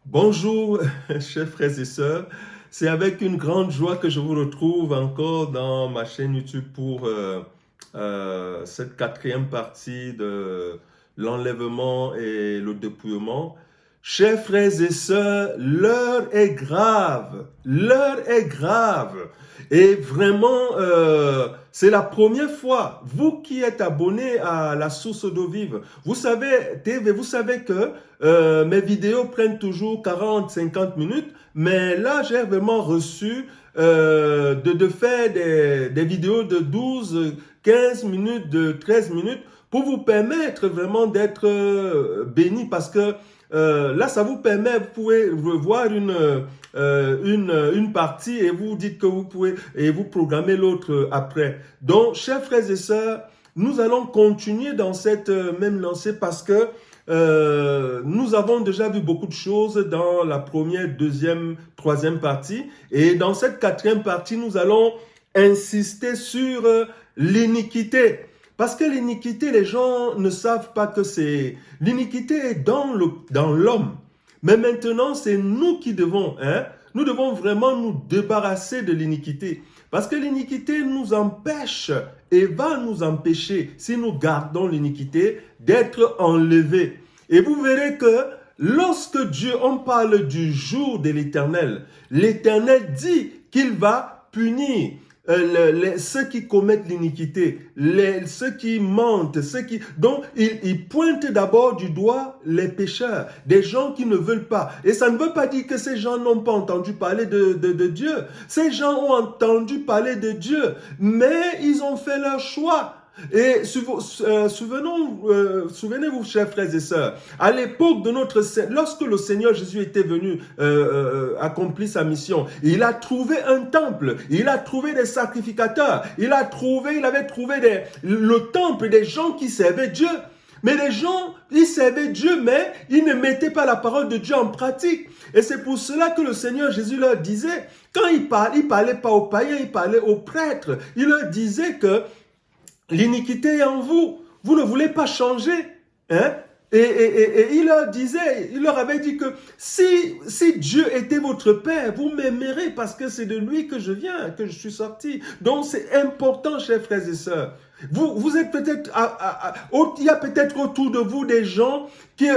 Bonjour, chers frères et sœurs. C'est avec une grande joie que je vous retrouve encore dans ma chaîne YouTube pour cette quatrième partie de l'enlèvement et le dépouillement. Chers frères et sœurs, l'heure est grave. L'heure est grave. Et vraiment, c'est la première fois, vous qui êtes abonnés à la source d'eau vive, vous savez, TV, vous savez que mes vidéos prennent toujours 40-50 minutes, mais là, j'ai vraiment reçu de faire des vidéos de 12-15 minutes, de 13 minutes, pour vous permettre vraiment d'être béni, parce que là, ça vous permet, vous pouvez voir une partie et vous dites que vous pouvez, et vous programmez l'autre après. Donc, chers frères et sœurs, nous allons continuer dans cette même lancée parce que nous avons déjà vu beaucoup de choses dans la première, deuxième, troisième partie. Et dans cette quatrième partie, nous allons insister sur l'iniquité. Parce que l'iniquité, les gens ne savent pas que c'est... L'iniquité est dans l'homme. Mais maintenant, c'est nous qui devons, nous devons vraiment nous débarrasser de l'iniquité. Parce que l'iniquité nous empêche et va nous empêcher, si nous gardons l'iniquité, d'être enlevés. Et vous verrez que lorsque Dieu, on parle du jour de l'Éternel, l'Éternel dit qu'il va punir ceux qui commettent l'iniquité, ceux qui mentent, donc il pointe d'abord du doigt les pécheurs, des gens qui ne veulent pas. Et ça ne veut pas dire que ces gens n'ont pas entendu parler de Dieu. Ces gens ont entendu parler de Dieu, mais ils ont fait leur choix. Et souvenez-vous, chers frères et sœurs, à l'époque de lorsque le Seigneur Jésus était venu accomplir sa mission, il a trouvé un temple, il a trouvé des sacrificateurs, il avait trouvé le temple des gens qui servaient Dieu. Mais les gens, ils servaient Dieu, mais ils ne mettaient pas la parole de Dieu en pratique. Et c'est pour cela que le Seigneur Jésus leur disait, quand il parlait pas aux païens, il parlait aux prêtres. Il leur disait que l'iniquité est en vous. Vous ne voulez pas changer. Hein? Et il leur avait dit que si Dieu était votre Père, vous m'aimerez parce que c'est de lui que je viens, que je suis sorti. Donc c'est important, chers frères et sœurs. Vous êtes peut-être, il y a peut-être autour de vous des gens qui,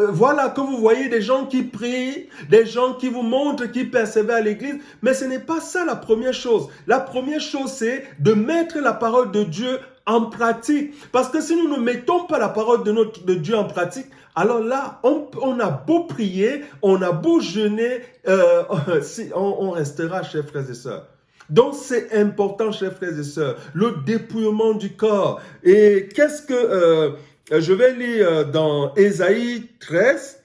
voilà, que vous voyez des gens qui prient, des gens qui vous montrent qu'ils persévèrent à l'église, mais ce n'est pas ça la première chose. La première chose, c'est de mettre la parole de Dieu en pratique. Parce que si nous ne mettons pas la parole de Dieu en pratique, alors là, on a beau prier, on a beau jeûner, on restera, chers frères et sœurs. Donc c'est important, chers frères et sœurs, le dépouillement du corps. Et qu'est-ce que... je vais lire dans Ésaïe 13.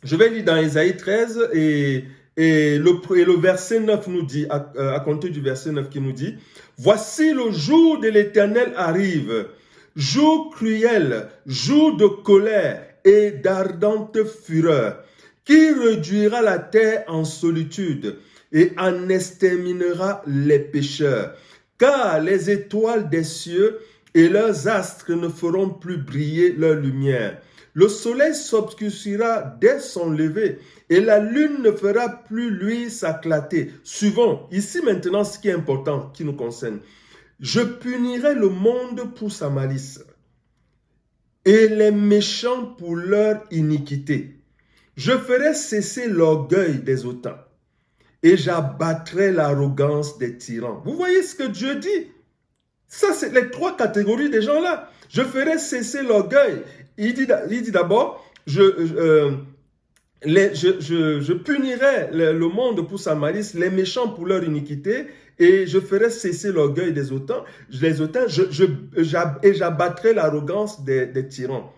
Je vais lire dans Ésaïe 13 et le verset 9 nous dit, à compter du verset 9 qui nous dit, « Voici le jour de l'Éternel arrive, jour cruel, jour de colère et d'ardente fureur, qui réduira la terre en solitude et en exterminera les pécheurs. Car les étoiles des cieux et leurs astres ne feront plus briller leur lumière. Le soleil s'obscurcira dès son lever et la lune ne fera plus luire sa clarté. » Suivons, ici maintenant ce qui est important, qui nous concerne. « Je punirai le monde pour sa malice et les méchants pour leur iniquité. Je ferai cesser l'orgueil des hautains et j'abattrai l'arrogance des tyrans. » Vous voyez ce que Dieu dit? Ça, c'est les trois catégories des gens-là. Je ferai cesser l'orgueil. Il dit d'abord, je punirai le monde pour sa malice, les méchants pour leur iniquité, et je ferai cesser l'orgueil des hautains, et j'abattrai l'arrogance des tyrans.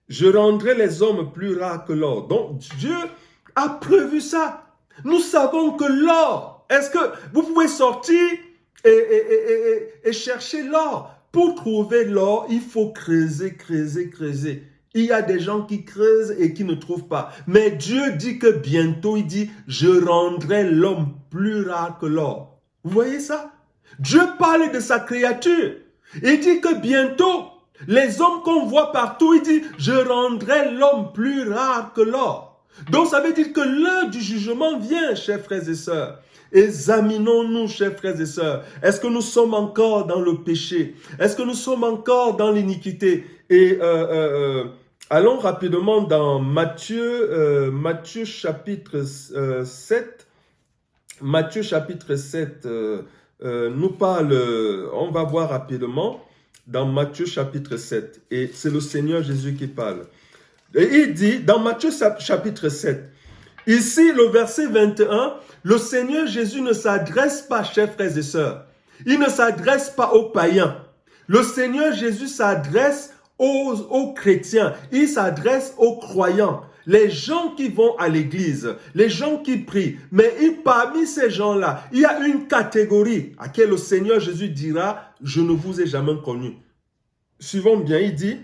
Je rendrai les hommes plus rares que l'or. Donc, Dieu a prévu ça. Nous savons que l'or, est-ce que vous pouvez sortir et chercher l'or? Pour trouver l'or, il faut creuser, creuser, creuser. Il y a des gens qui creusent et qui ne trouvent pas. Mais Dieu dit que bientôt, il dit, je rendrai l'homme plus rare que l'or. Vous voyez ça? Dieu parle de sa créature. Il dit que bientôt, les hommes qu'on voit partout, il dit, je rendrai l'homme plus rare que l'or. Donc ça veut dire que l'heure du jugement vient, chers frères et sœurs. Examinons-nous, chers frères et sœurs. Est-ce que nous sommes encore dans le péché? Est-ce que nous sommes encore dans l'iniquité? Et allons rapidement dans Matthieu chapitre 7. Matthieu chapitre 7 nous parle, on va voir rapidement dans Matthieu chapitre 7. Et c'est le Seigneur Jésus qui parle. Et il dit, dans Matthieu chapitre 7, ici le verset 21, le Seigneur Jésus ne s'adresse pas, chers frères et sœurs. Il ne s'adresse pas aux païens. Le Seigneur Jésus s'adresse aux chrétiens. Il s'adresse aux croyants. Les gens qui vont à l'église, les gens qui prient. Mais parmi ces gens-là, il y a une catégorie à laquelle le Seigneur Jésus dira, je ne vous ai jamais connu. Suivons bien, il dit,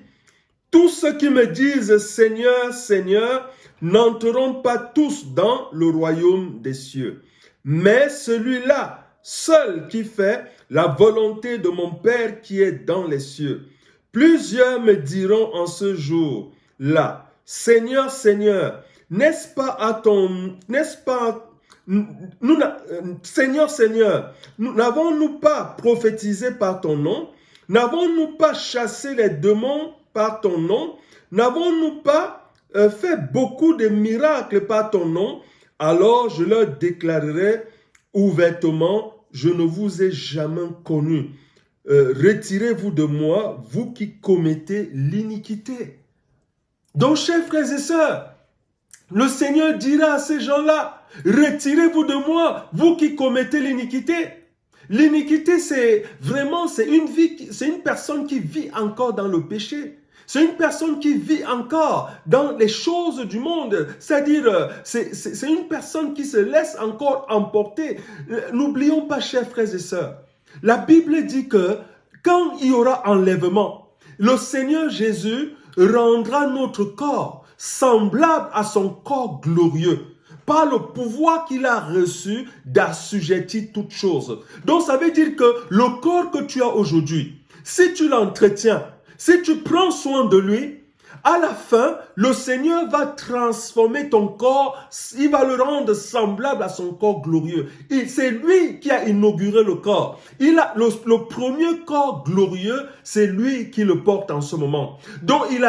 tous ceux qui me disent Seigneur, Seigneur, n'entreront pas tous dans le royaume des cieux. Mais celui-là, seul qui fait la volonté de mon Père qui est dans les cieux. Plusieurs me diront en ce jour-là, Seigneur, Seigneur, n'est-ce pas Seigneur, Seigneur, n'avons-nous pas prophétisé par ton nom? N'avons-nous pas chassé les démons par ton nom? N'avons-nous pas fait beaucoup de miracles par ton nom? Alors je leur déclarerai ouvertement, je ne vous ai jamais connu. Retirez-vous de moi, vous qui commettez l'iniquité. Donc, chers frères et sœurs, le Seigneur dira à ces gens-là, retirez-vous de moi, vous qui commettez l'iniquité. L'iniquité, c'est une personne qui vit encore dans le péché. C'est une personne qui vit encore dans les choses du monde. C'est-à-dire, c'est une personne qui se laisse encore emporter. N'oublions pas, chers frères et sœurs, la Bible dit que quand il y aura enlèvement, le Seigneur Jésus rendra notre corps semblable à son corps glorieux par le pouvoir qu'il a reçu d'assujettir toutes choses. Donc ça veut dire que le corps que tu as aujourd'hui, si tu l'entretiens, si tu prends soin de lui, à la fin, le Seigneur va transformer ton corps, il va le rendre semblable à son corps glorieux. C'est lui qui a inauguré le corps. Le premier corps glorieux, c'est lui qui le porte en ce moment. Donc il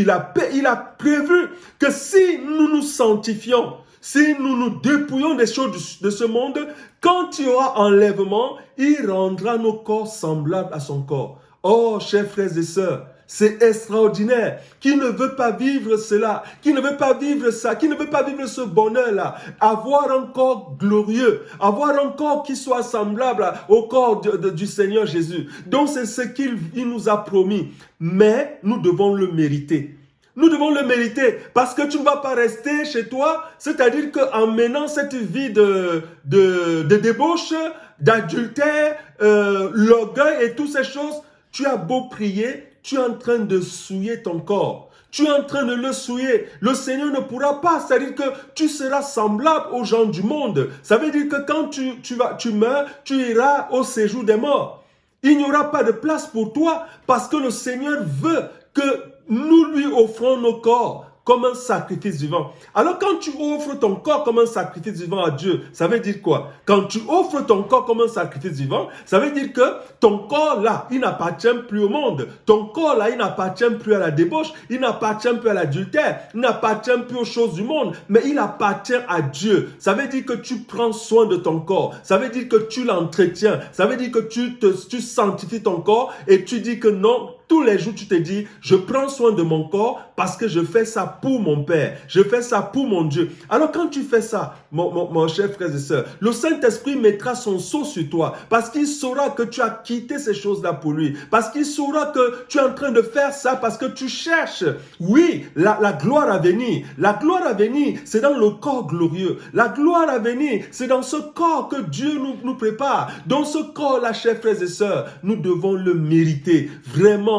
a prévu que si nous nous sanctifions, si nous nous dépouillons des choses de ce monde, quand il y aura enlèvement, il rendra nos corps semblables à son corps. Oh, chers frères et sœurs, c'est extraordinaire. Qui ne veut pas vivre cela? Qui ne veut pas vivre ça? Qui ne veut pas vivre ce bonheur-là? Avoir un corps glorieux, avoir un corps qui soit semblable au corps du Seigneur Jésus. Donc c'est ce qu'il nous a promis. Mais nous devons le mériter. Nous devons le mériter parce que tu ne vas pas rester chez toi. C'est-à-dire qu'en menant cette vie de débauche, d'adultère, l'orgueil et toutes ces choses, tu as beau prier, tu es en train de souiller ton corps. Tu es en train de le souiller. Le Seigneur ne pourra pas. C'est-à-dire que tu seras semblable aux gens du monde. Ça veut dire que quand tu meurs, tu iras au séjour des morts. Il n'y aura pas de place pour toi parce que le Seigneur veut que nous lui offrons nos corps comme un sacrifice vivant. Alors quand tu offres ton corps comme un sacrifice vivant à Dieu, ça veut dire quoi? Quand tu offres ton corps comme un sacrifice vivant, ça veut dire que ton corps là, il n'appartient plus au monde. Ton corps là, il n'appartient plus à la débauche, il n'appartient plus à l'adultère, il n'appartient plus aux choses du monde, mais il appartient à Dieu. Ça veut dire que tu prends soin de ton corps, ça veut dire que tu l'entretiens, ça veut dire que tu sanctifies ton corps et tu dis que non, tous les jours, tu te dis, je prends soin de mon corps parce que je fais ça pour mon Père. Je fais ça pour mon Dieu. Alors, quand tu fais ça, mon cher frère et sœur, le Saint-Esprit mettra son sceau sur toi parce qu'il saura que tu as quitté ces choses-là pour lui. Parce qu'il saura que tu es en train de faire ça parce que tu cherches, oui, la gloire à venir. La gloire à venir, c'est dans le corps glorieux. La gloire à venir, c'est dans ce corps que Dieu nous prépare. Dans ce corps-là, chers frères et sœurs, nous devons le mériter. Vraiment,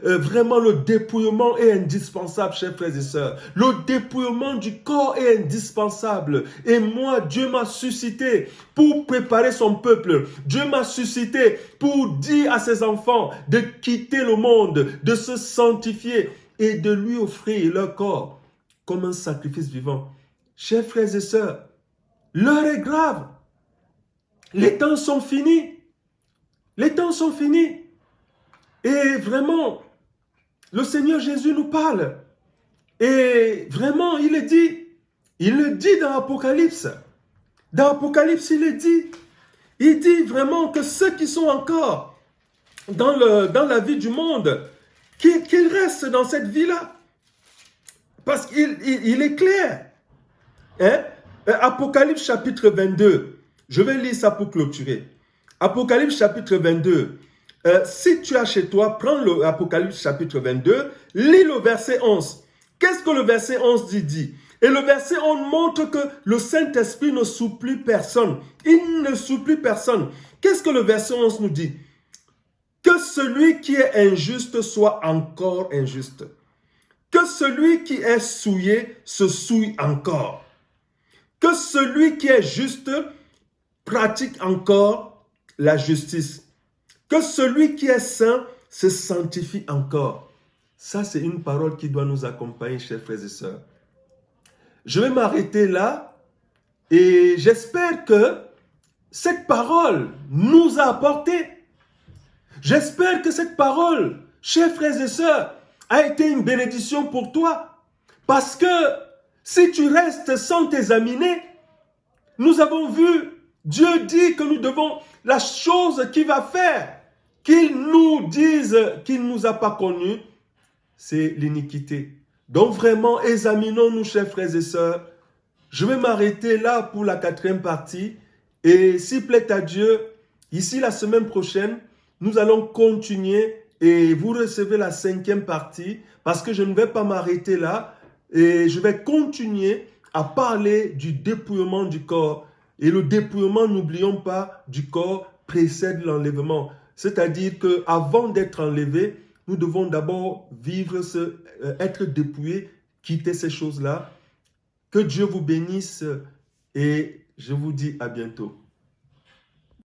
vraiment le dépouillement est indispensable, chers frères et sœurs. Le dépouillement du corps est indispensable. Et moi, Dieu m'a suscité pour préparer son peuple. Dieu m'a suscité pour dire à ses enfants de quitter le monde, de se sanctifier et de lui offrir leur corps comme un sacrifice vivant. Chers frères et sœurs, l'heure est grave. Les temps sont finis. Les temps sont finis. Et vraiment, le Seigneur Jésus nous parle. Et vraiment, il le dit dans l'Apocalypse. Dans l'Apocalypse, il dit vraiment que ceux qui sont encore dans la vie du monde, qu'ils restent dans cette vie-là. Parce qu'il est clair. Hein? Apocalypse chapitre 22. Je vais lire ça pour clôturer. Apocalypse chapitre 22. Si tu as chez toi, prends l'Apocalypse chapitre 22, lis le verset 11. Qu'est-ce que le verset 11 dit? Et le verset 11 montre que le Saint-Esprit ne supplie personne. Il ne supplie personne. Qu'est-ce que le verset 11 nous dit? Que celui qui est injuste soit encore injuste. Que celui qui est souillé se souille encore. Que celui qui est juste pratique encore la justice. Que celui qui est saint se sanctifie encore. Ça, c'est une parole qui doit nous accompagner, chers frères et sœurs. Je vais m'arrêter là et j'espère que cette parole nous a apporté. J'espère que cette parole, chers frères et sœurs, a été une bénédiction pour toi. Parce que si tu restes sans t'examiner, nous avons vu, Dieu dit que nous devons, la chose qu'il va faire, qu'il nous dise qu'il ne nous a pas connus, c'est l'iniquité. Donc vraiment, examinons-nous, chers frères et sœurs. Je vais m'arrêter là pour la 4e partie. Et s'il plaît à Dieu, ici la semaine prochaine, nous allons continuer et vous recevez la 5e partie parce que je ne vais pas m'arrêter là et je vais continuer à parler du dépouillement du corps. Et le dépouillement, n'oublions pas, du corps précède l'enlèvement. C'est-à-dire qu'avant d'être enlevé, nous devons d'abord vivre, être dépouillés, quitter ces choses-là. Que Dieu vous bénisse et je vous dis à bientôt.